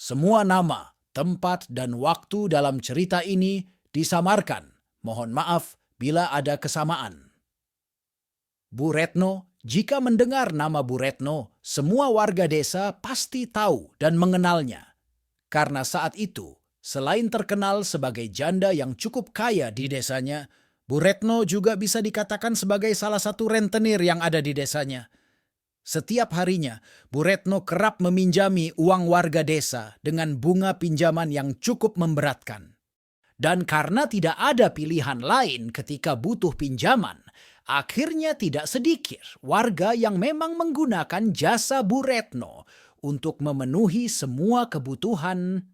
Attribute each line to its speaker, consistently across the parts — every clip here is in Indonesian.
Speaker 1: Semua nama, tempat, dan waktu dalam cerita ini disamarkan. Mohon maaf bila ada kesamaan. Bu Retno, jika mendengar nama Bu Retno, semua warga desa pasti tahu dan mengenalnya. Karena saat itu, selain terkenal sebagai janda yang cukup kaya di desanya, Bu Retno juga bisa dikatakan sebagai salah satu rentenir yang ada di desanya. Setiap harinya, Bu Retno kerap meminjami uang warga desa dengan bunga pinjaman yang cukup memberatkan. Dan karena tidak ada pilihan lain ketika butuh pinjaman, akhirnya tidak sedikit warga yang memang menggunakan jasa Bu Retno untuk memenuhi semua kebutuhan.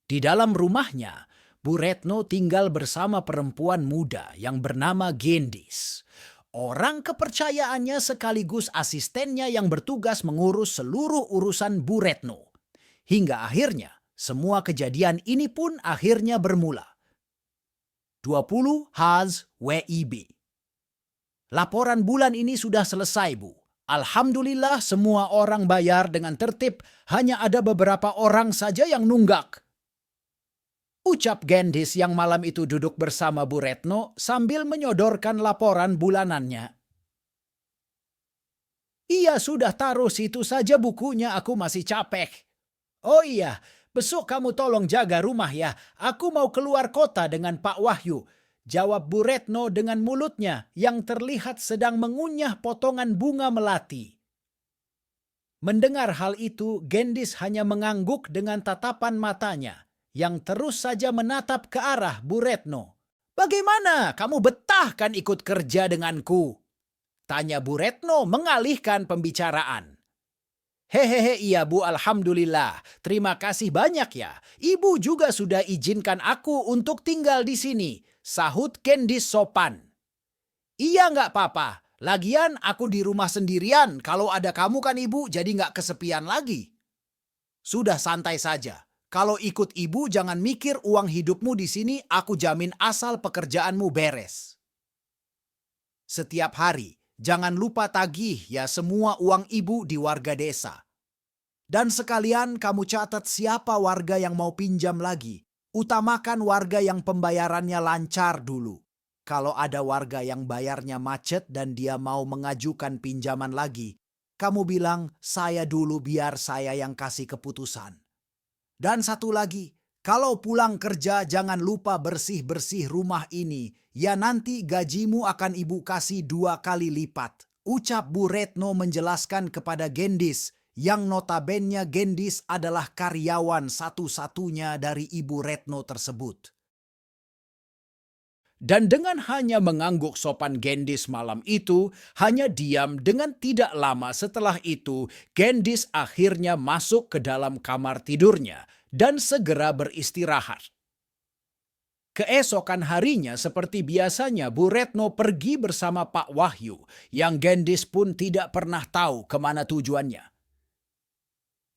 Speaker 1: Di dalam rumahnya, Bu Retno tinggal bersama perempuan muda yang bernama Gendis. Orang kepercayaannya sekaligus asistennya yang bertugas mengurus seluruh urusan Bu Retno. Hingga akhirnya, semua kejadian ini pun akhirnya bermula. 20 Haz WIB. Laporan bulan ini sudah selesai, Bu. Alhamdulillah semua orang bayar dengan tertib, hanya ada beberapa orang saja yang nunggak. Ucap Gendis yang malam itu duduk bersama Bu Retno sambil menyodorkan laporan bulanannya. Iya, sudah taruh situ saja bukunya, aku masih capek. Oh iya, besok kamu tolong jaga rumah ya, aku mau keluar kota dengan Pak Wahyu. Jawab Bu Retno dengan mulutnya yang terlihat sedang mengunyah potongan bunga melati. Mendengar hal itu, Gendis hanya mengangguk dengan tatapan matanya yang terus saja menatap ke arah Bu Retno. Bagaimana, kamu betah kan ikut kerja denganku? Tanya Bu Retno mengalihkan pembicaraan. Hehehe, iya Bu, alhamdulillah. Terima kasih banyak ya. Ibu juga sudah izinkan aku untuk tinggal di sini, sahut Gendis sopan. Iya nggak apa-apa, lagian aku di rumah sendirian, kalau ada kamu kan Ibu jadi nggak kesepian lagi. Sudah santai saja, kalau ikut Ibu jangan mikir uang hidupmu di sini, aku jamin asal pekerjaanmu beres. Setiap hari, jangan lupa tagih ya semua uang Ibu di warga desa. Dan sekalian kamu catat siapa warga yang mau pinjam lagi. Utamakan warga yang pembayarannya lancar dulu. Kalau ada warga yang bayarnya macet dan dia mau mengajukan pinjaman lagi, kamu bilang, saya dulu biar saya yang kasih keputusan. Dan satu lagi, kalau pulang kerja jangan lupa bersih-bersih rumah ini. Ya nanti gajimu akan Ibu kasih 2 kali lipat. Ucap Bu Retno menjelaskan kepada Gendis, yang notabene Gendis adalah karyawan satu-satunya dari Ibu Retno tersebut. Dan dengan hanya mengangguk sopan Gendis malam itu, hanya diam dengan tidak lama setelah itu, Gendis akhirnya masuk ke dalam kamar tidurnya dan segera beristirahat. Keesokan harinya seperti biasanya Bu Retno pergi bersama Pak Wahyu, yang Gendis pun tidak pernah tahu kemana tujuannya.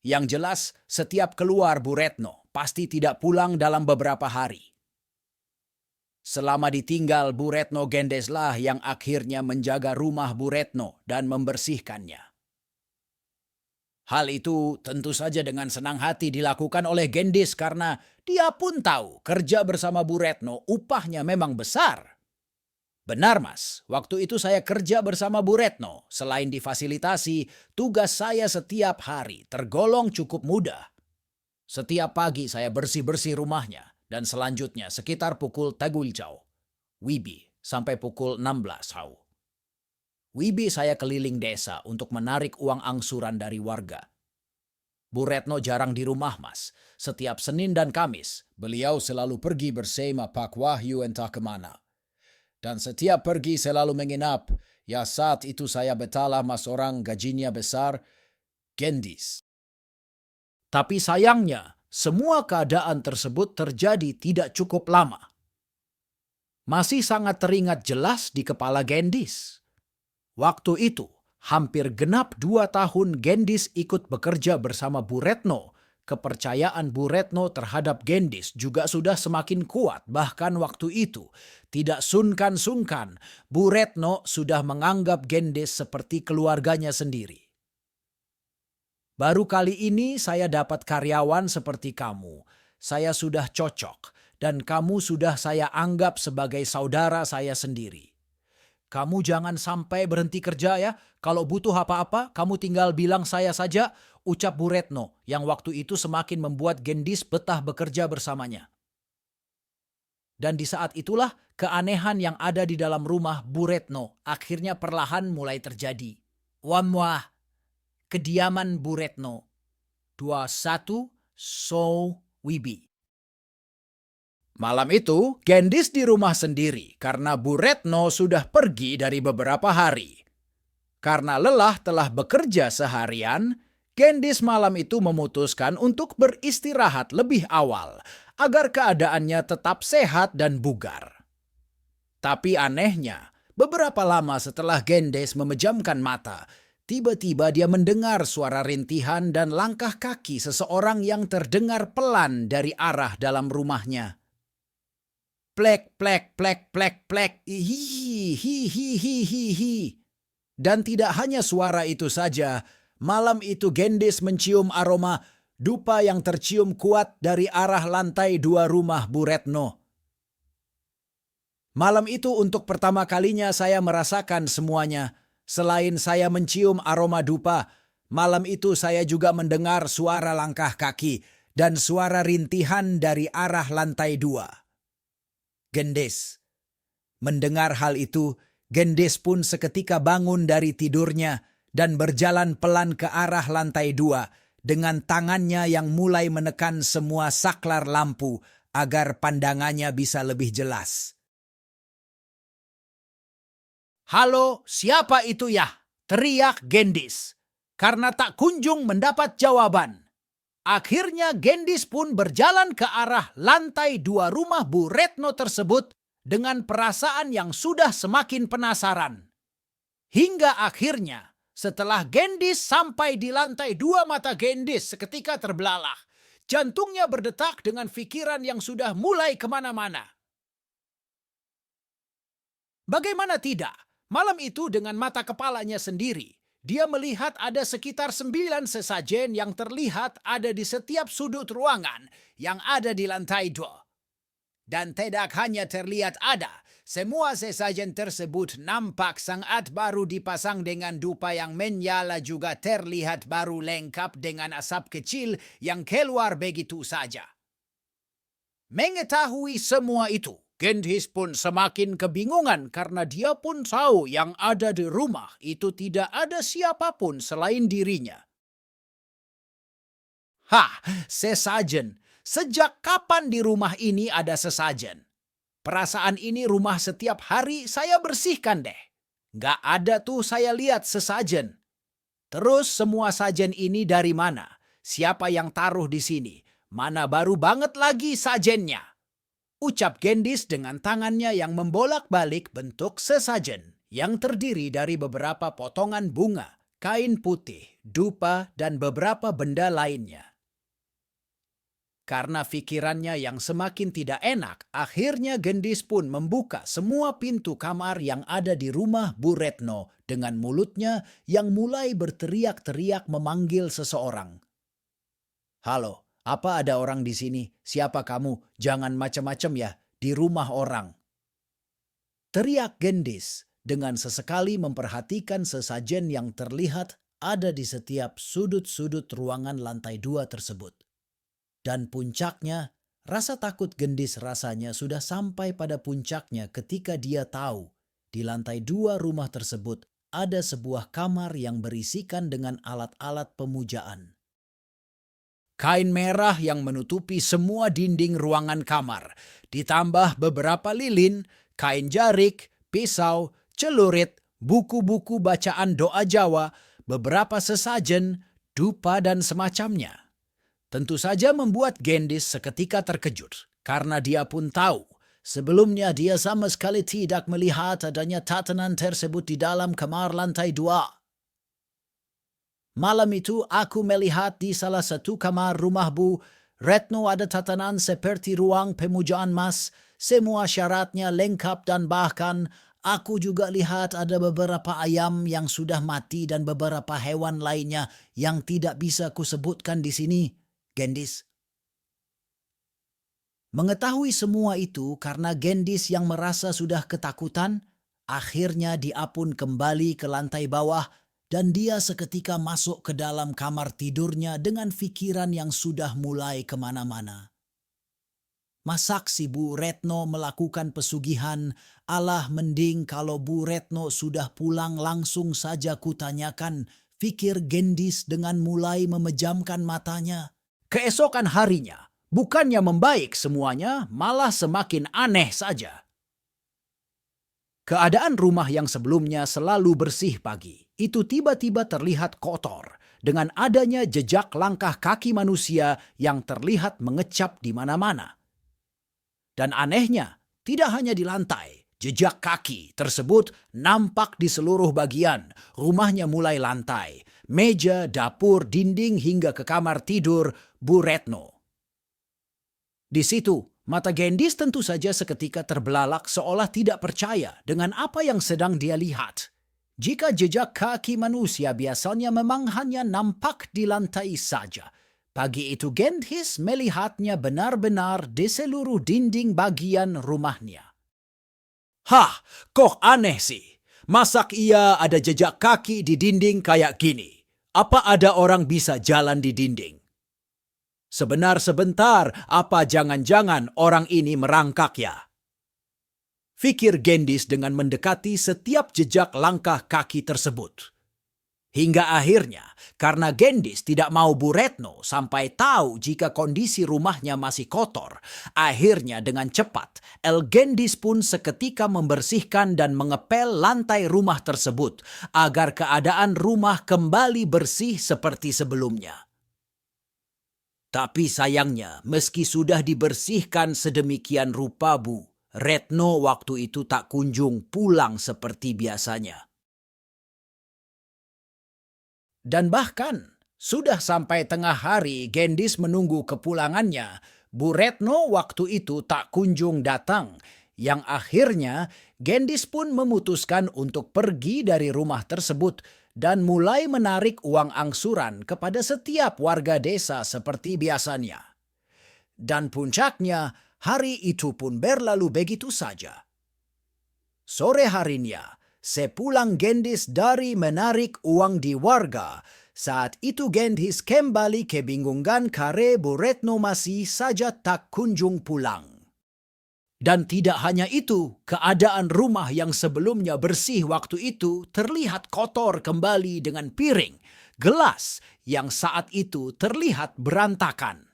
Speaker 1: Yang jelas, setiap keluar Bu Retno pasti tidak pulang dalam beberapa hari. Selama ditinggal Bu Retno, Gendeslah yang akhirnya menjaga rumah Bu Retno dan membersihkannya. Hal itu tentu saja dengan senang hati dilakukan oleh Gendis karena dia pun tahu kerja bersama Bu Retno upahnya memang besar. Benar Mas, waktu itu saya kerja bersama Bu Retno. Selain difasilitasi, tugas saya setiap hari tergolong cukup mudah. Setiap pagi saya bersih-bersih rumahnya dan selanjutnya sekitar pukul Tagulcau, Wibi, sampai pukul 16 Hau. Wibi saya keliling desa untuk menarik uang angsuran dari warga. Bu Retno jarang di rumah Mas. Setiap Senin dan Kamis, beliau selalu pergi bersama Pak Wahyu entah kemana. Dan setiap pergi selalu menginap. Ya saat itu saya betalah Mas orang gajinya besar, Gendis. Tapi sayangnya, semua keadaan tersebut terjadi tidak cukup lama. Masih sangat teringat jelas di kepala Gendis. Waktu itu, hampir genap 2 tahun Gendis ikut bekerja bersama Bu Retno. Kepercayaan Bu Retno terhadap Gendis juga sudah semakin kuat. Bahkan waktu itu, tidak sungkan-sungkan, Bu Retno sudah menganggap Gendis seperti keluarganya sendiri. Baru kali ini saya dapat karyawan seperti kamu. Saya sudah cocok dan kamu sudah saya anggap sebagai saudara saya sendiri. Kamu jangan sampai berhenti kerja ya. Kalau butuh apa-apa, kamu tinggal bilang saya saja, ucap Bu Retno yang waktu itu semakin membuat Gendis betah bekerja bersamanya. Dan di saat itulah keanehan yang ada di dalam rumah Bu Retno akhirnya perlahan mulai terjadi. Wamwah, kediaman Bu Retno. 21 So Wibi. Malam itu, Gendis di rumah sendiri karena Bu Retno sudah pergi dari beberapa hari. Karena lelah telah bekerja seharian, Gendis malam itu memutuskan untuk beristirahat lebih awal agar keadaannya tetap sehat dan bugar. Tapi anehnya, beberapa lama setelah Gendis memejamkan mata, tiba-tiba dia mendengar suara rintihan dan langkah kaki seseorang yang terdengar pelan dari arah dalam rumahnya. Plek, plek, plek, plek, plek, hi, hi, hi, hi, hi, hi. Dan tidak hanya suara itu saja, malam itu Gendis mencium aroma dupa yang tercium kuat dari arah lantai 2 rumah Bu Retno. Malam itu untuk pertama kalinya saya merasakan semuanya. Selain saya mencium aroma dupa, malam itu saya juga mendengar suara langkah kaki dan suara rintihan dari arah lantai 2. Gendis. Mendengar hal itu, Gendis pun seketika bangun dari tidurnya dan berjalan pelan ke arah lantai 2 dengan tangannya yang mulai menekan semua saklar lampu agar pandangannya bisa lebih jelas. "Halo, siapa itu ya?" teriak Gendis, karena tak kunjung mendapat jawaban. Akhirnya Gendis pun berjalan ke arah lantai 2 rumah Bu Retno tersebut dengan perasaan yang sudah semakin penasaran. Hingga akhirnya, setelah Gendis sampai di lantai 2, mata Gendis seketika terbelalak. Jantungnya berdetak dengan pikiran yang sudah mulai kemana-mana. Bagaimana tidak, malam itu dengan mata kepalanya sendiri, dia melihat ada sekitar 9 sesajen yang terlihat ada di setiap sudut ruangan yang ada di lantai 2. Dan tidak hanya terlihat ada, semua sesajen tersebut nampak sangat baru dipasang dengan dupa yang menyala, juga terlihat baru lengkap dengan asap kecil yang keluar begitu saja. Mengetahui semua itu, Gendis pun semakin kebingungan karena dia pun tahu yang ada di rumah itu tidak ada siapapun selain dirinya. Sesajen. Sejak kapan di rumah ini ada sesajen? Perasaan ini rumah setiap hari saya bersihkan deh. Nggak ada tuh saya lihat sesajen. Terus semua sajen ini dari mana? Siapa yang taruh di sini? Mana baru banget lagi sajennya? Ucap Gendis dengan tangannya yang membolak-balik bentuk sesajen yang terdiri dari beberapa potongan bunga, kain putih, dupa, dan beberapa benda lainnya. Karena pikirannya yang semakin tidak enak, akhirnya Gendis pun membuka semua pintu kamar yang ada di rumah Bu Retno dengan mulutnya yang mulai berteriak-teriak memanggil seseorang. "Halo. Apa ada orang di sini? Siapa kamu? Jangan macam-macam ya, di rumah orang." Teriak Gendis dengan sesekali memperhatikan sesajen yang terlihat ada di setiap sudut-sudut ruangan lantai 2 tersebut. Dan puncaknya, rasa takut Gendis rasanya sudah sampai pada puncaknya ketika dia tahu di lantai 2 rumah tersebut ada sebuah kamar yang berisikan dengan alat-alat pemujaan. Kain merah yang menutupi semua dinding ruangan kamar, ditambah beberapa lilin, kain jarik, pisau, celurit, buku-buku bacaan doa Jawa, beberapa sesajen, dupa, dan semacamnya. Tentu saja membuat Gendis seketika terkejut, karena dia pun tahu sebelumnya dia sama sekali tidak melihat adanya tatanan tersebut di dalam kamar lantai 2. Malam itu aku melihat di salah satu kamar rumah Bu Retno ada tatanan seperti ruang pemujaan mas, semua syaratnya lengkap dan bahkan Aku juga lihat ada beberapa ayam yang sudah mati dan beberapa hewan lainnya yang tidak bisa kusebutkan di sini, Gendis. Mengetahui semua itu karena Gendis yang merasa sudah ketakutan, akhirnya dia pun kembali ke lantai bawah dan dia seketika masuk ke dalam kamar tidurnya dengan pikiran yang sudah mulai kemana-mana. Masak si Bu Retno melakukan pesugihan, alah mending kalau Bu Retno sudah pulang langsung saja kutanyakan, pikir Gendis dengan mulai memejamkan matanya. Keesokan harinya, bukannya membaik semuanya, malah semakin aneh saja. Keadaan rumah yang sebelumnya selalu bersih pagi, itu tiba-tiba terlihat kotor dengan adanya jejak langkah kaki manusia yang terlihat mengecap di mana-mana. Dan anehnya, tidak hanya di lantai, jejak kaki tersebut nampak di seluruh bagian. Rumahnya mulai lantai, meja, dapur, dinding hingga ke kamar tidur Bu Retno. Di situ, mata Gendis tentu saja seketika terbelalak seolah tidak percaya dengan apa yang sedang dia lihat. Jika jejak kaki manusia biasanya memang hanya nampak di lantai saja, pagi itu Gendis melihatnya benar-benar di seluruh dinding bagian rumahnya. Hah, kok aneh sih? Masak ia ada jejak kaki di dinding kayak gini? Apa ada orang bisa jalan di dinding? Sebentar, apa jangan-jangan orang ini merangkak ya? Fikir Gendis dengan mendekati setiap jejak langkah kaki tersebut. Hingga akhirnya, karena Gendis tidak mau Bu Retno sampai tahu jika kondisi rumahnya masih kotor, akhirnya dengan cepat, Gendis pun seketika membersihkan dan mengepel lantai rumah tersebut agar keadaan rumah kembali bersih seperti sebelumnya. Tapi sayangnya, meski sudah dibersihkan sedemikian rupa Bu Retno waktu itu tak kunjung pulang seperti biasanya. Dan bahkan, sudah sampai tengah hari Gendis menunggu kepulangannya, Bu Retno waktu itu tak kunjung datang, yang akhirnya Gendis pun memutuskan untuk pergi dari rumah tersebut dan mulai menarik uang angsuran kepada setiap warga desa seperti biasanya. Dan puncaknya, hari itu pun berlalu begitu saja. Sore harinya, sepulang Gendis dari menarik uang di warga, saat itu Gendis kembali kebingungan karena Bu Retno masih saja tak kunjung pulang. Dan tidak hanya itu, keadaan rumah yang sebelumnya bersih waktu itu terlihat kotor kembali dengan piring, gelas yang saat itu terlihat berantakan.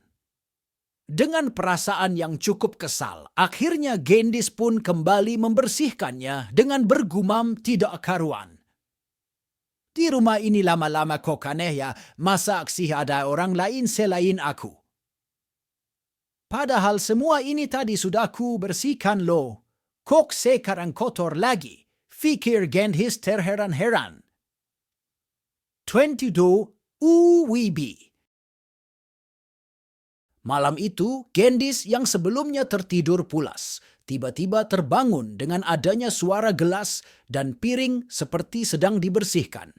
Speaker 1: Dengan perasaan yang cukup kesal, akhirnya Gendis pun kembali membersihkannya dengan bergumam tidak karuan. Di rumah ini lama-lama kok aneh ya, masa sih ada orang lain selain aku? Padahal semua ini tadi sudah ku bersihkan loh. Kok sekarang kotor lagi? Fikir Gendis terheran-heran. 22 UWB. Malam itu, Gendis yang sebelumnya tertidur pulas, tiba-tiba terbangun dengan adanya suara gelas dan piring seperti sedang dibersihkan.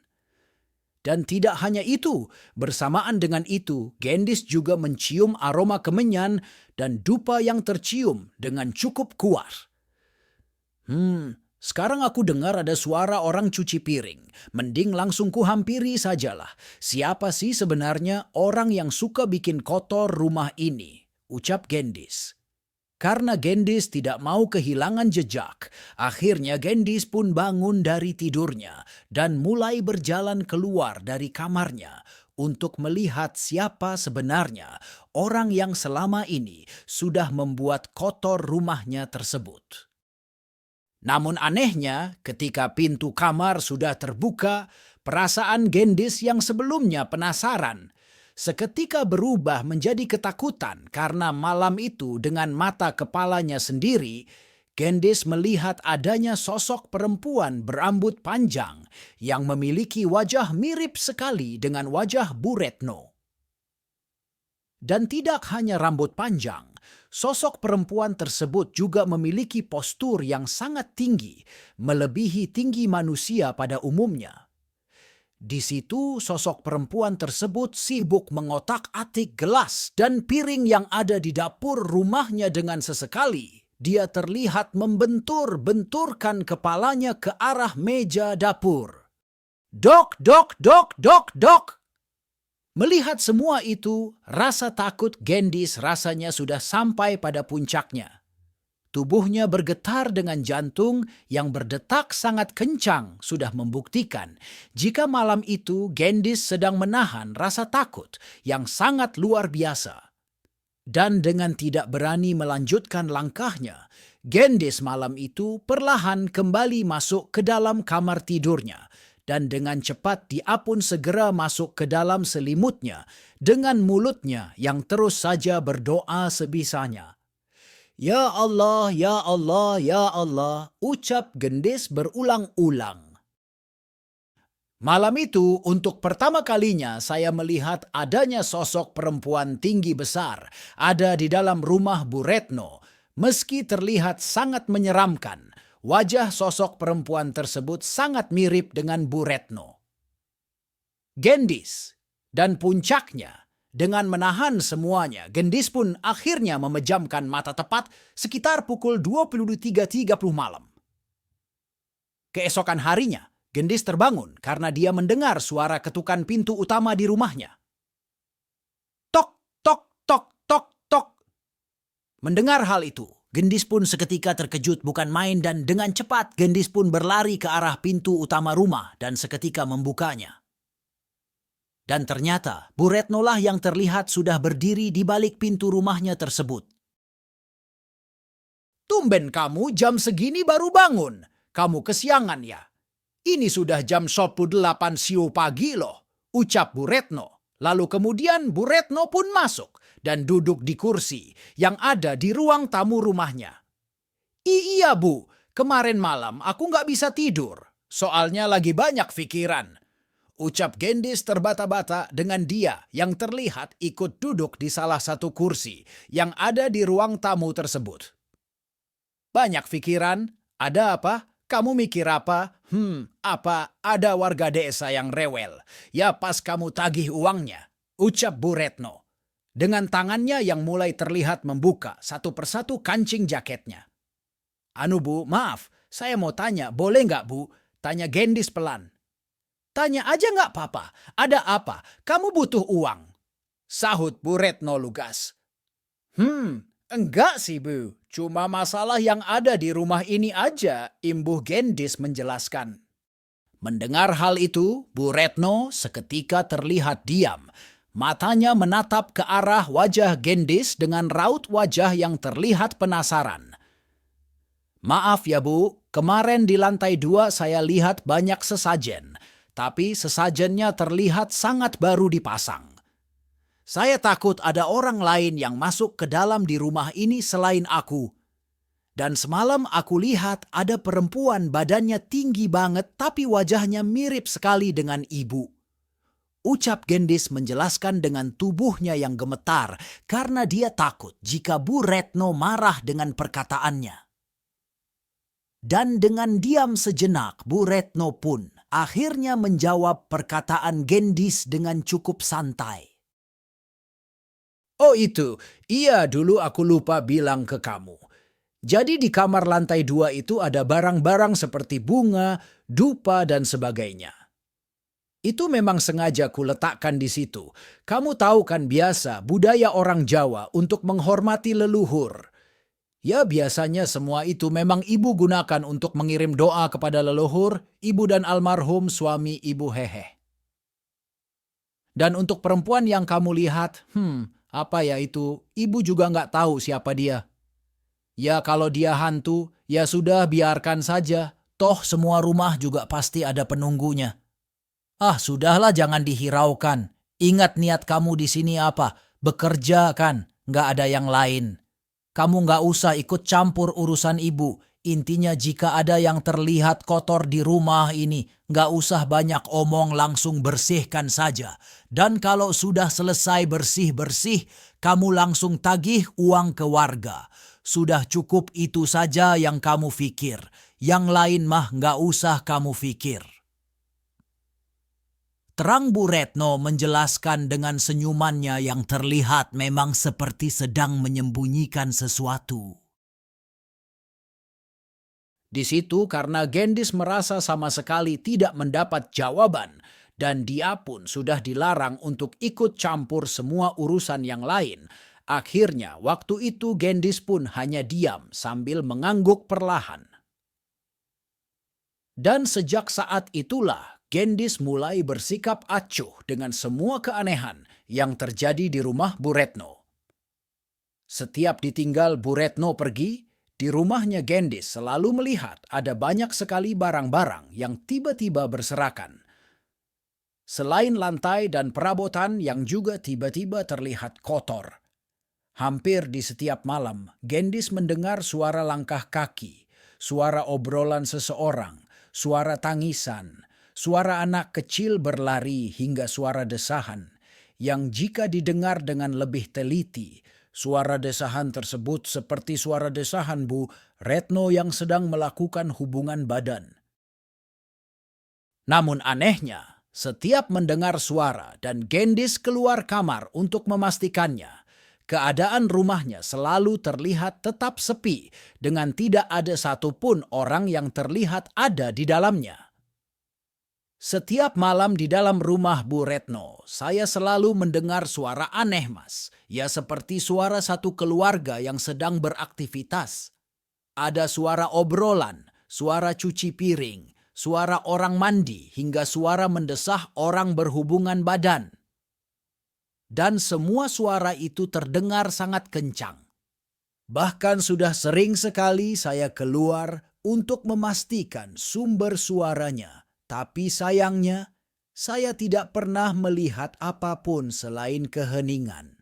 Speaker 1: Dan tidak hanya itu, bersamaan dengan itu, Gendis juga mencium aroma kemenyan dan dupa yang tercium dengan cukup kuat. Sekarang aku dengar ada suara orang cuci piring. Mending langsung kuhampiri sajalah. Siapa sih sebenarnya orang yang suka bikin kotor rumah ini? Ucap Gendis. Karena Gendis tidak mau kehilangan jejak, akhirnya Gendis pun bangun dari tidurnya dan mulai berjalan keluar dari kamarnya untuk melihat siapa sebenarnya orang yang selama ini sudah membuat kotor rumahnya tersebut. Namun anehnya, ketika pintu kamar sudah terbuka, perasaan Gendis yang sebelumnya penasaran seketika berubah menjadi ketakutan karena malam itu dengan mata kepalanya sendiri, Gendis melihat adanya sosok perempuan berambut panjang yang memiliki wajah mirip sekali dengan wajah Bu Retno. Dan tidak hanya rambut panjang, Sosok perempuan tersebut juga memiliki postur yang sangat tinggi, melebihi tinggi manusia pada umumnya. Di situ sosok perempuan tersebut sibuk mengotak-atik gelas dan piring yang ada di dapur rumahnya dengan sesekali. Dia terlihat membentur-benturkan kepalanya ke arah meja dapur. Dok, dok, dok, dok, dok. Melihat semua itu, rasa takut Gendis rasanya sudah sampai pada puncaknya. Tubuhnya bergetar dengan jantung yang berdetak sangat kencang sudah membuktikan jika malam itu Gendis sedang menahan rasa takut yang sangat luar biasa. Dan dengan tidak berani melanjutkan langkahnya, Gendis malam itu perlahan kembali masuk ke dalam kamar tidurnya dan dengan cepat dia pun segera masuk ke dalam selimutnya dengan mulutnya yang terus saja berdoa sebisanya. Ya Allah, ya Allah, ya Allah, ucap Gendis berulang-ulang. Malam itu, untuk pertama kalinya saya melihat adanya sosok perempuan tinggi besar ada di dalam rumah Bu Retno. Meski terlihat sangat menyeramkan, wajah sosok perempuan tersebut sangat mirip dengan Bu Retno. Gendis, dan puncaknya, dengan menahan semuanya, Gendis pun akhirnya memejamkan mata tepat sekitar pukul 23.30 malam. Keesokan harinya, Gendis terbangun karena dia mendengar suara ketukan pintu utama di rumahnya. Tok, tok, tok, tok, tok. Mendengar hal itu, Gendis pun seketika terkejut bukan main dan dengan cepat Gendis pun berlari ke arah pintu utama rumah dan seketika membukanya. Dan ternyata Bu Retno lah yang terlihat sudah berdiri di balik pintu rumahnya tersebut. Tumben kamu jam segini baru bangun. Kamu kesiangan ya? Ini sudah jam 8 siu pagi loh, ucap Bu Retno. Lalu kemudian Bu Retno pun masuk dan duduk di kursi yang ada di ruang tamu rumahnya. Iya Bu, kemarin malam aku nggak bisa tidur. Soalnya lagi banyak pikiran. Ucap Gendis terbata-bata dengan dia yang terlihat ikut duduk di salah satu kursi yang ada di ruang tamu tersebut. Banyak pikiran? Ada apa? Kamu mikir apa? Apa ada warga desa yang rewel? Ya pas kamu tagih uangnya, ucap Bu Retno. Dengan tangannya yang mulai terlihat membuka satu persatu kancing jaketnya. Anu Bu, maaf, saya mau tanya, boleh nggak Bu? Tanya Gendis pelan. Tanya aja nggak apa-apa. Ada apa? Kamu butuh uang. Sahut Bu Retno lugas. Enggak sih Bu. Cuma masalah yang ada di rumah ini aja, imbuh Gendis menjelaskan. Mendengar hal itu, Bu Retno seketika terlihat diam. Matanya menatap ke arah wajah Gendis dengan raut wajah yang terlihat penasaran. Maaf ya Bu, kemarin di lantai 2 saya lihat banyak sesajen. Tapi sesajennya terlihat sangat baru dipasang. Saya takut ada orang lain yang masuk ke dalam di rumah ini selain aku. Dan semalam aku lihat ada perempuan badannya tinggi banget tapi wajahnya mirip sekali dengan ibu. Ucap Gendis menjelaskan dengan tubuhnya yang gemetar karena dia takut jika Bu Retno marah dengan perkataannya. Dan dengan diam sejenak, Bu Retno pun akhirnya menjawab perkataan Gendis dengan cukup santai. Oh itu, iya dulu aku lupa bilang ke kamu. Jadi di kamar lantai 2 itu ada barang-barang seperti bunga, dupa dan sebagainya. Itu memang sengaja kuletakkan di situ. Kamu tahu kan biasa budaya orang Jawa untuk menghormati leluhur. Ya biasanya semua itu memang ibu gunakan untuk mengirim doa kepada leluhur, ibu dan almarhum suami ibu Hehe. Dan untuk perempuan yang kamu lihat, apa ya itu, ibu juga nggak tahu siapa dia. Ya kalau dia hantu, ya sudah biarkan saja. Toh semua rumah juga pasti ada penunggunya. Ah sudahlah jangan dihiraukan. Ingat niat kamu di sini apa? Bekerja kan, nggak ada yang lain. Kamu nggak usah ikut campur urusan ibu. Intinya jika ada yang terlihat kotor di rumah ini, nggak usah banyak omong langsung bersihkan saja. Dan kalau sudah selesai bersih-bersih,
Speaker 2: Kamu langsung tagih uang ke warga. Sudah cukup itu saja yang kamu pikir. Yang lain mah nggak usah kamu pikir. Terang Bu Retno menjelaskan dengan senyumannya yang terlihat memang seperti sedang menyembunyikan sesuatu.
Speaker 1: Di situ karena Gendis merasa sama sekali tidak mendapat jawaban dan dia pun sudah dilarang untuk ikut campur semua urusan yang lain. Akhirnya waktu itu Gendis pun hanya diam sambil mengangguk perlahan. Dan sejak saat itulah Gendis mulai bersikap acuh dengan semua keanehan yang terjadi di rumah Bu Retno. Setiap ditinggal Bu Retno pergi, di rumahnya Gendis selalu melihat ada banyak sekali barang-barang yang tiba-tiba berserakan. Selain lantai dan perabotan yang juga tiba-tiba terlihat kotor. Hampir di setiap malam, Gendis mendengar suara langkah kaki, suara obrolan seseorang, suara tangisan, suara anak kecil berlari hingga suara desahan, yang jika didengar dengan lebih teliti, suara desahan tersebut seperti suara desahan Bu Retno yang sedang melakukan hubungan badan. Namun anehnya, setiap mendengar suara dan Gendis keluar kamar untuk memastikannya, keadaan rumahnya selalu terlihat tetap sepi dengan tidak ada satupun orang yang terlihat ada di dalamnya. Setiap malam di dalam rumah Bu Retno, saya selalu mendengar suara aneh, Mas. Ya seperti suara satu keluarga yang sedang beraktivitas. Ada suara obrolan, suara cuci piring, suara orang mandi, hingga suara mendesah orang berhubungan badan. Dan semua suara itu terdengar sangat kencang. Bahkan sudah sering sekali saya keluar untuk memastikan sumber suaranya. Tapi sayangnya, saya tidak pernah melihat apapun selain keheningan.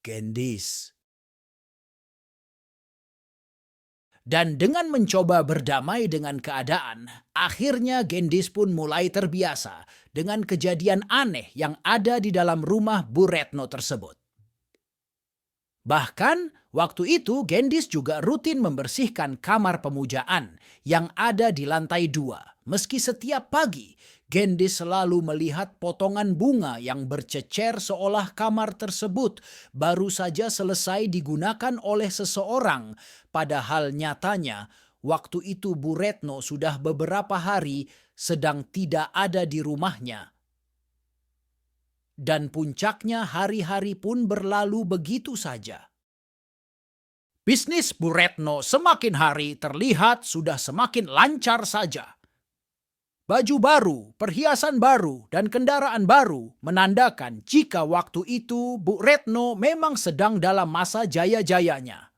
Speaker 1: Gendis. Dan dengan mencoba berdamai dengan keadaan, akhirnya Gendis pun mulai terbiasa dengan kejadian aneh yang ada di dalam rumah Bu Retno tersebut. Bahkan waktu itu Gendis juga rutin membersihkan kamar pemujaan yang ada di lantai 2. Meski setiap pagi Gendis selalu melihat potongan bunga yang bercecer seolah kamar tersebut baru saja selesai digunakan oleh seseorang. Padahal nyatanya waktu itu Bu Retno sudah beberapa hari sedang tidak ada di rumahnya. Dan puncaknya hari-hari pun berlalu begitu saja. Bisnis Bu Retno semakin hari terlihat sudah semakin lancar saja. Baju baru, perhiasan baru, dan kendaraan baru menandakan jika waktu itu Bu Retno memang sedang dalam masa jaya-jayanya.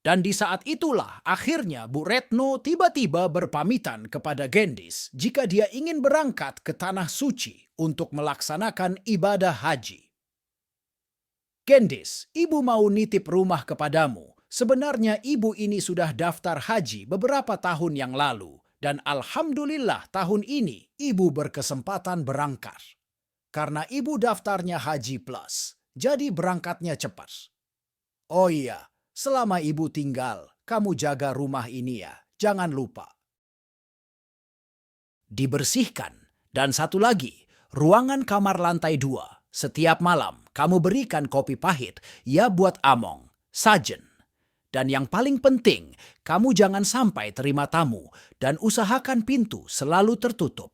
Speaker 1: Dan di saat itulah akhirnya Bu Retno tiba-tiba berpamitan kepada Gendis jika dia ingin berangkat ke Tanah Suci untuk melaksanakan ibadah haji. Gendis, ibu mau nitip rumah kepadamu. Sebenarnya ibu ini sudah daftar haji beberapa tahun yang lalu. Dan alhamdulillah tahun ini ibu berkesempatan berangkat. Karena ibu daftarnya Haji Plus, jadi berangkatnya cepat. Oh iya, selama ibu tinggal, kamu jaga rumah ini ya, jangan lupa. Dibersihkan. Dan satu lagi, ruangan kamar lantai 2. Setiap malam, kamu berikan kopi pahit, ya buat Among, Sajen. Dan yang paling penting, kamu jangan sampai terima tamu dan usahakan pintu selalu tertutup.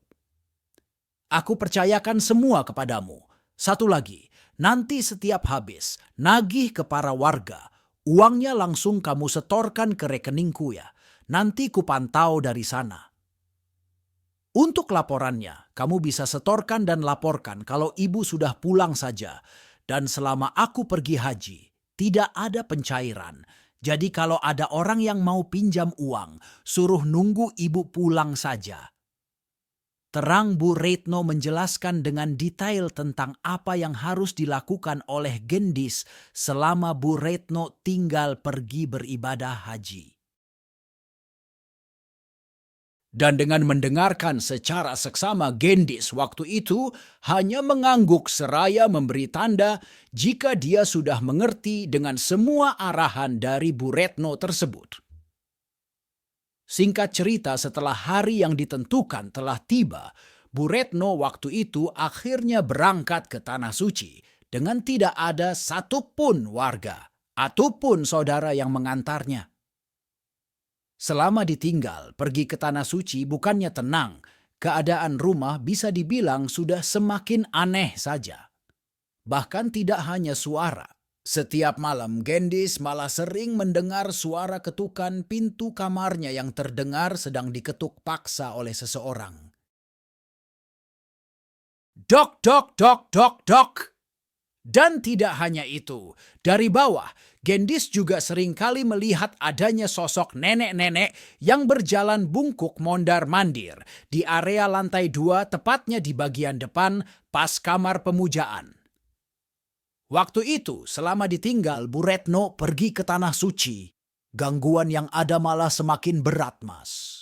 Speaker 1: Aku percayakan semua kepadamu. Satu lagi, nanti setiap habis, nagih ke para warga. Uangnya langsung kamu setorkan ke rekeningku ya. Nanti kupantau dari sana. Untuk laporannya, kamu bisa setorkan dan laporkan kalau ibu sudah pulang saja. Dan selama aku pergi haji, tidak ada pencairan. Jadi kalau ada orang yang mau pinjam uang, suruh nunggu ibu pulang saja. Terang Bu Retno menjelaskan dengan detail tentang apa yang harus dilakukan oleh Gendis selama Bu Retno tinggal pergi beribadah haji. Dan dengan mendengarkan secara seksama Gendis waktu itu hanya mengangguk seraya memberi tanda jika dia sudah mengerti dengan semua arahan dari Bu Retno tersebut. Singkat cerita, setelah hari yang ditentukan telah tiba, Bu Retno waktu itu akhirnya berangkat ke Tanah Suci dengan tidak ada satupun warga ataupun saudara yang mengantarnya. Selama ditinggal pergi ke Tanah Suci bukannya tenang, keadaan rumah bisa dibilang sudah semakin aneh saja. Bahkan tidak hanya suara. Setiap malam Gendis malah sering mendengar suara ketukan pintu kamarnya yang terdengar sedang diketuk paksa oleh seseorang. Dok, dok, dok, dok, dok. Dan tidak hanya itu, dari bawah, Gendis juga seringkali melihat adanya sosok nenek-nenek yang berjalan bungkuk mondar-mandir di area lantai 2, tepatnya di bagian depan pas kamar pemujaan. Waktu itu, selama ditinggal, Bu Retno pergi ke Tanah Suci. Gangguan yang ada malah semakin berat, Mas.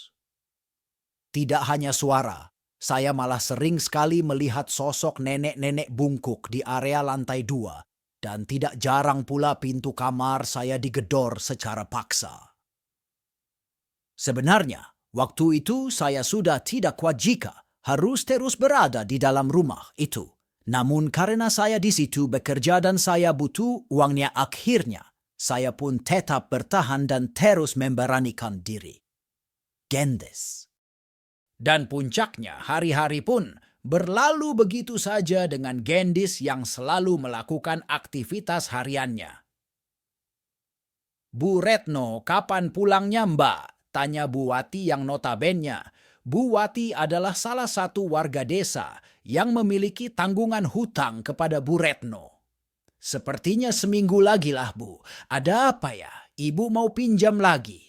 Speaker 1: Tidak hanya suara. Saya malah sering sekali melihat sosok nenek-nenek bungkuk di area lantai 2, dan tidak jarang pula pintu kamar saya digedor secara paksa. Sebenarnya, waktu itu saya sudah tidak kuat jika harus terus berada di dalam rumah itu. Namun karena saya di situ bekerja dan saya butuh uangnya, akhirnya saya pun tetap bertahan dan terus memberanikan diri. Gendis. Dan puncaknya, hari-hari pun berlalu begitu saja dengan Gendis yang selalu melakukan aktivitas hariannya. Bu Retno, kapan pulangnya, Mbak? Tanya Bu Wati yang notabene. Bu Wati adalah salah satu warga desa yang memiliki tanggungan hutang kepada Bu Retno. Sepertinya seminggu lagi lah, Bu. Ada apa ya? Ibu mau pinjam lagi?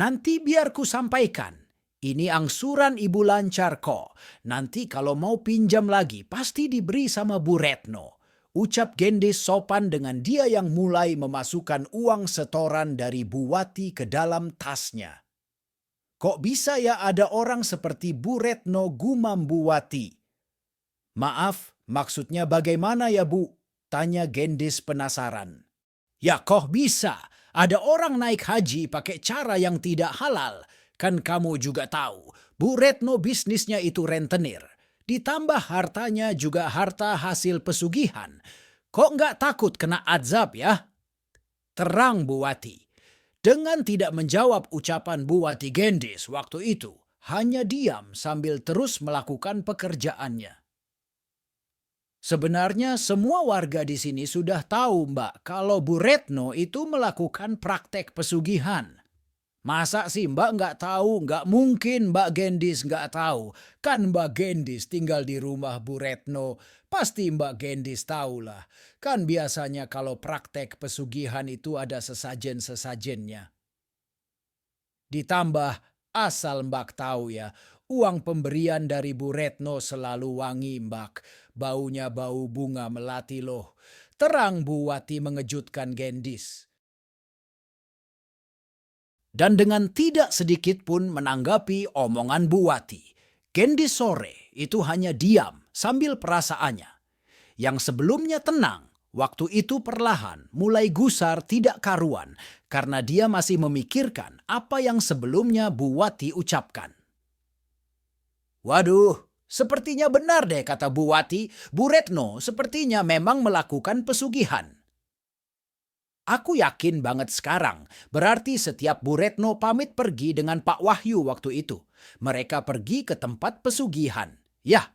Speaker 1: Nanti biar ku sampaikan. Ini angsuran Ibu lancar kok. Nanti kalau mau pinjam lagi, pasti diberi sama Bu Retno. Ucap Gendis sopan dengan dia yang mulai memasukkan uang setoran dari Bu Wati ke dalam tasnya. Kok bisa ya ada orang seperti Bu Retno, gumam Bu Wati. Maaf, maksudnya bagaimana ya, Bu? Tanya Gendis penasaran. Ya kok bisa? Ada orang naik haji pakai cara yang tidak halal. Kan kamu juga tahu, Bu Retno bisnisnya itu rentenir. Ditambah hartanya juga harta hasil pesugihan. Kok nggak takut kena azab ya? Terang Bu Wati. Dengan tidak menjawab ucapan Bu Wati, Gendis waktu itu hanya diam sambil terus melakukan pekerjaannya. Sebenarnya semua warga di sini sudah tahu, Mbak, kalau Bu Retno itu melakukan praktek pesugihan. Masa sih Mbak nggak tahu? Nggak mungkin Mbak Gendis nggak tahu. Kan Mbak Gendis tinggal di rumah Bu Retno. Pasti Mbak Gendis tahulah. Kan biasanya kalau praktek pesugihan itu ada sesajen-sesajennya. Ditambah, asal Mbak tahu ya, uang pemberian dari Bu Retno selalu wangi, Mbak. Baunya bau bunga melati loh. Terang Bu Wati mengejutkan Gendis. Dan dengan tidak sedikit pun menanggapi omongan Bu Wati, Gendis sore itu hanya diam sambil perasaannya. Yang sebelumnya tenang, waktu itu perlahan mulai gusar tidak karuan karena dia masih memikirkan apa yang sebelumnya Bu Wati ucapkan. Waduh, sepertinya benar deh kata Bu Wati, Bu Retno sepertinya memang melakukan pesugihan. Aku yakin banget sekarang, berarti setiap Bu Retno pamit pergi dengan Pak Wahyu waktu itu. Mereka pergi ke tempat pesugihan. Yah,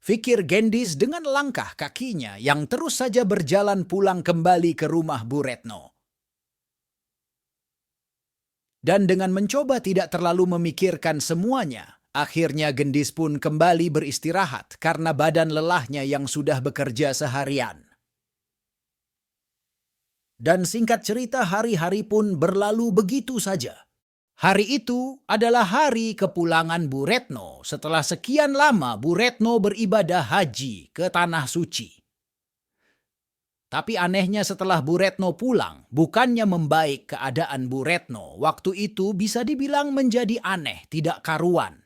Speaker 1: pikir Gendis dengan langkah kakinya yang terus saja berjalan pulang kembali ke rumah Bu Retno. Dan dengan mencoba tidak terlalu memikirkan semuanya, akhirnya Gendis pun kembali beristirahat karena badan lelahnya yang sudah bekerja seharian. Dan singkat cerita, hari-hari pun berlalu begitu saja. Hari itu adalah hari kepulangan Bu Retno setelah sekian lama Bu Retno beribadah haji ke Tanah Suci. Tapi anehnya setelah Bu Retno pulang, bukannya membaik keadaan Bu Retno, waktu itu bisa dibilang menjadi aneh, tidak karuan.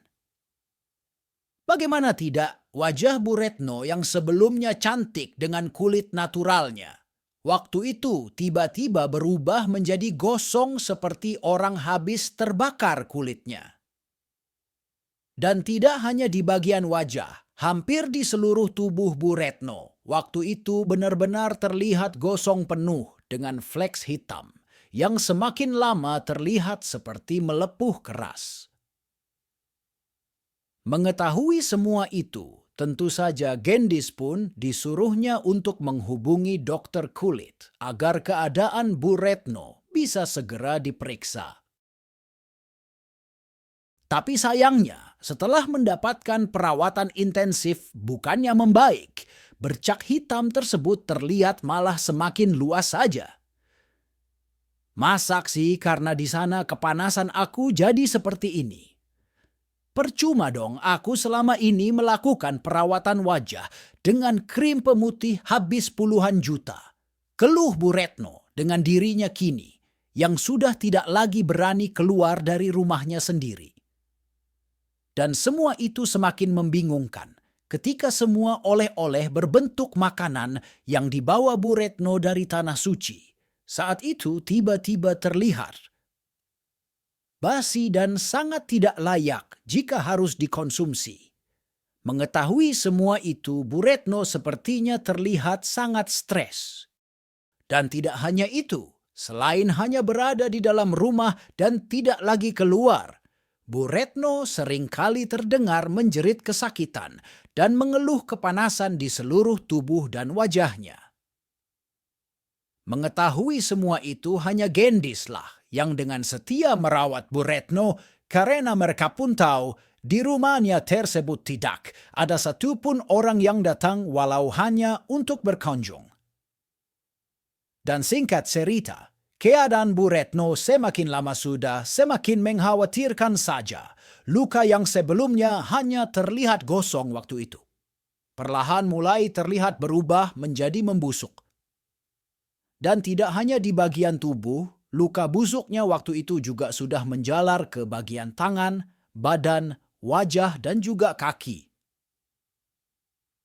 Speaker 1: Bagaimana tidak, wajah Bu Retno yang sebelumnya cantik dengan kulit naturalnya, waktu itu tiba-tiba berubah menjadi gosong seperti orang habis terbakar kulitnya. Dan tidak hanya di bagian wajah, hampir di seluruh tubuh Bu Retno, waktu itu benar-benar terlihat gosong penuh dengan fleks hitam yang semakin lama terlihat seperti melepuh keras. Mengetahui semua itu, tentu saja Gendis pun disuruhnya untuk menghubungi dokter kulit agar keadaan Bu Retno bisa segera diperiksa. Tapi sayangnya, setelah mendapatkan perawatan intensif bukannya membaik, bercak hitam tersebut terlihat malah semakin luas saja. Masak sih karena di sana kepanasan aku jadi seperti ini. Percuma dong aku selama ini melakukan perawatan wajah dengan krim pemutih habis puluhan juta. Keluh Bu Retno dengan dirinya kini yang sudah tidak lagi berani keluar dari rumahnya sendiri. Dan semua itu semakin membingungkan ketika semua oleh-oleh berbentuk makanan yang dibawa Bu Retno dari Tanah Suci saat itu tiba-tiba terlihat basi dan sangat tidak layak jika harus dikonsumsi. Mengetahui semua itu, Bu Retno sepertinya terlihat sangat stres. Dan tidak hanya itu, selain hanya berada di dalam rumah dan tidak lagi keluar, Bu Retno seringkali terdengar menjerit kesakitan dan mengeluh kepanasan di seluruh tubuh dan wajahnya. Mengetahui semua itu hanya Gendislah yang dengan setia merawat Bu Retno karena mereka pun tahu di rumahnya tersebut tidak ada satupun orang yang datang walau hanya untuk berkunjung. Dan singkat cerita, keadaan Bu Retno semakin lama sudah semakin mengkhawatirkan saja. Luka yang sebelumnya hanya terlihat gosong waktu itu perlahan mulai terlihat berubah menjadi membusuk. Dan tidak hanya di bagian tubuh, luka busuknya waktu itu juga sudah menjalar ke bagian tangan, badan, wajah, dan juga kaki.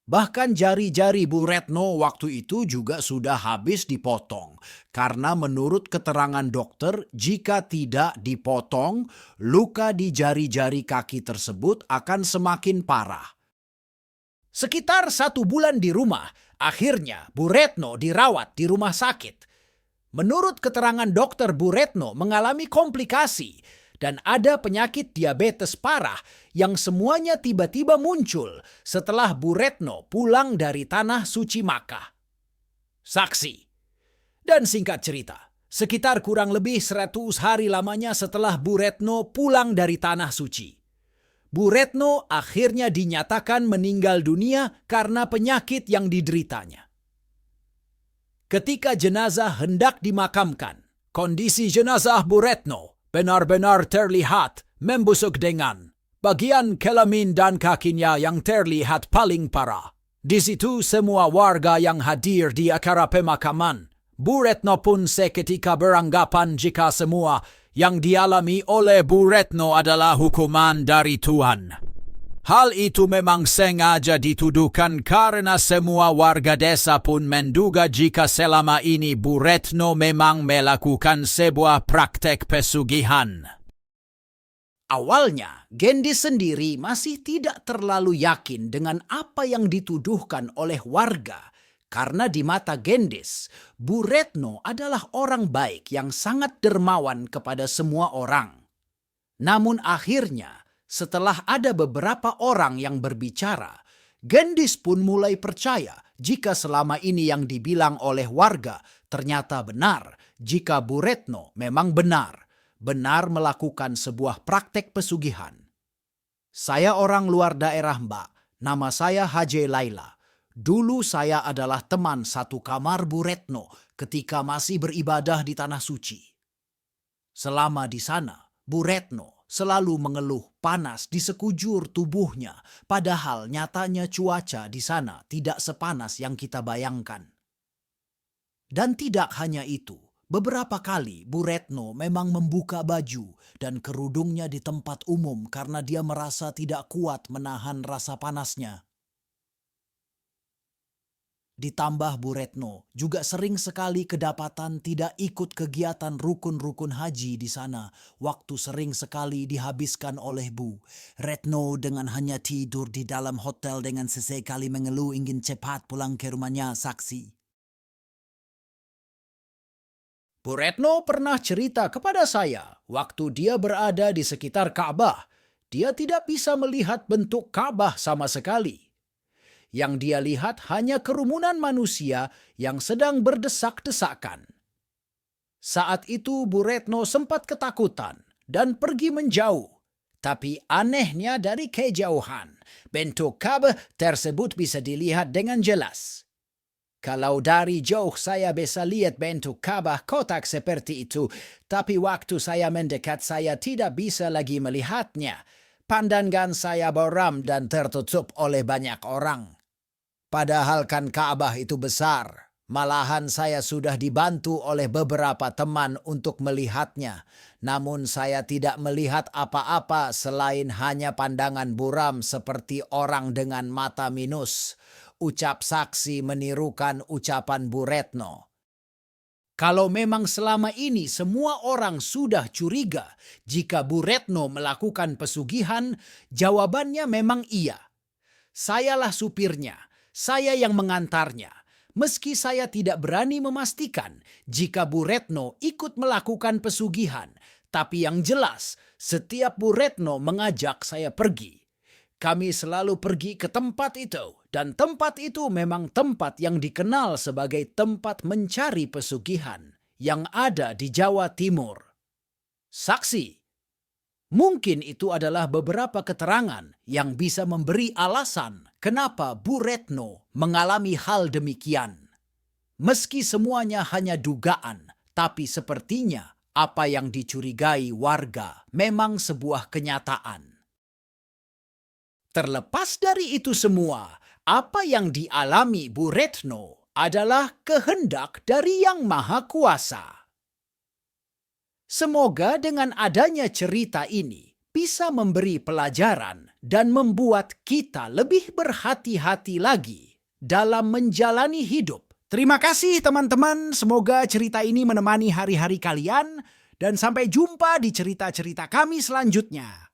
Speaker 1: Bahkan jari-jari Bu Retno waktu itu juga sudah habis dipotong, karena menurut keterangan dokter, jika tidak dipotong, luka di jari-jari kaki tersebut akan semakin parah. Sekitar 1 bulan di rumah, akhirnya Bu Retno dirawat di rumah sakit. Menurut keterangan dokter, Bu Retno mengalami komplikasi dan ada penyakit diabetes parah yang semuanya tiba-tiba muncul setelah Bu Retno pulang dari Tanah Suci Makkah. Saksi. Dan singkat cerita, sekitar kurang lebih 100 hari lamanya setelah Bu Retno pulang dari Tanah Suci, Bu Retno akhirnya dinyatakan meninggal dunia karena penyakit yang dideritanya. Ketika jenazah hendak dimakamkan, kondisi jenazah Bu Retno benar-benar terlihat membusuk dengan bagian kelamin dan kakinya yang terlihat paling parah. Di situ semua warga yang hadir di acara pemakaman, Bu Retno pun seketika beranggapan jika semua yang dialami oleh Bu Retno adalah hukuman dari Tuhan. Hal itu memang sengaja dituduhkan karena semua warga desa pun menduga jika selama ini Bu Retno memang melakukan sebuah praktek pesugihan. Awalnya, Gendis sendiri masih tidak terlalu yakin dengan apa yang dituduhkan oleh warga. Karena di mata Gendis, Bu Retno adalah orang baik yang sangat dermawan kepada semua orang. Namun akhirnya, setelah ada beberapa orang yang berbicara, Gendis pun mulai percaya jika selama ini yang dibilang oleh warga ternyata benar, jika Bu Retno memang benar melakukan sebuah praktek pesugihan. Saya orang luar daerah, Mbak. Nama saya Haji Laila. Dulu saya adalah teman satu kamar Bu Retno ketika masih beribadah di Tanah Suci. Selama di sana, Bu Retno selalu mengeluh panas di sekujur tubuhnya, padahal nyatanya cuaca di sana tidak sepanas yang kita bayangkan.
Speaker 2: Dan tidak hanya itu, beberapa kali Bu Retno memang membuka baju dan kerudungnya di tempat umum karena dia merasa tidak kuat menahan rasa panasnya. Ditambah Bu Retno juga sering sekali kedapatan tidak ikut kegiatan rukun-rukun haji di sana. Waktu sering sekali dihabiskan oleh Bu Retno dengan hanya tidur di dalam hotel dengan sesekali mengeluh ingin cepat pulang ke rumahnya, saksi.
Speaker 1: Bu Retno pernah cerita kepada saya waktu dia berada di sekitar Ka'bah. Dia tidak bisa melihat bentuk Ka'bah sama sekali. Yang dia lihat hanya kerumunan manusia yang sedang berdesak-desakan. Saat itu Bu Retno sempat ketakutan dan pergi menjauh. Tapi anehnya dari kejauhan, bentuk Ka'bah tersebut bisa dilihat dengan jelas. Kalau dari jauh saya bisa lihat bentuk Ka'bah kotak seperti itu, tapi waktu saya mendekat saya tidak bisa lagi melihatnya. Pandangan saya buram dan tertutup oleh banyak orang. Padahal kan Ka'bah itu besar. Malahan saya sudah dibantu oleh beberapa teman untuk melihatnya. Namun saya tidak melihat apa-apa selain hanya pandangan buram seperti orang dengan mata minus. Ucap saksi menirukan ucapan Bu Retno. Kalau memang selama ini semua orang sudah curiga jika Bu Retno melakukan pesugihan, jawabannya memang iya. Sayalah supirnya. Saya yang mengantarnya, meski saya tidak berani memastikan jika Bu Retno ikut melakukan pesugihan, tapi yang jelas setiap Bu Retno mengajak saya pergi. Kami selalu pergi ke tempat itu, dan tempat itu memang tempat yang dikenal sebagai tempat mencari pesugihan yang ada di Jawa Timur. Saksi, mungkin itu adalah beberapa keterangan yang bisa memberi alasan kenapa Bu Retno mengalami hal demikian. Meski semuanya hanya dugaan, tapi sepertinya apa yang dicurigai warga memang sebuah kenyataan. Terlepas dari itu semua, apa yang dialami Bu Retno adalah kehendak dari Yang Maha Kuasa. Semoga dengan adanya cerita ini bisa memberi pelajaran dan membuat kita lebih berhati-hati lagi dalam menjalani hidup. Terima kasih teman-teman, semoga cerita ini menemani hari-hari kalian dan sampai jumpa di cerita-cerita kami selanjutnya.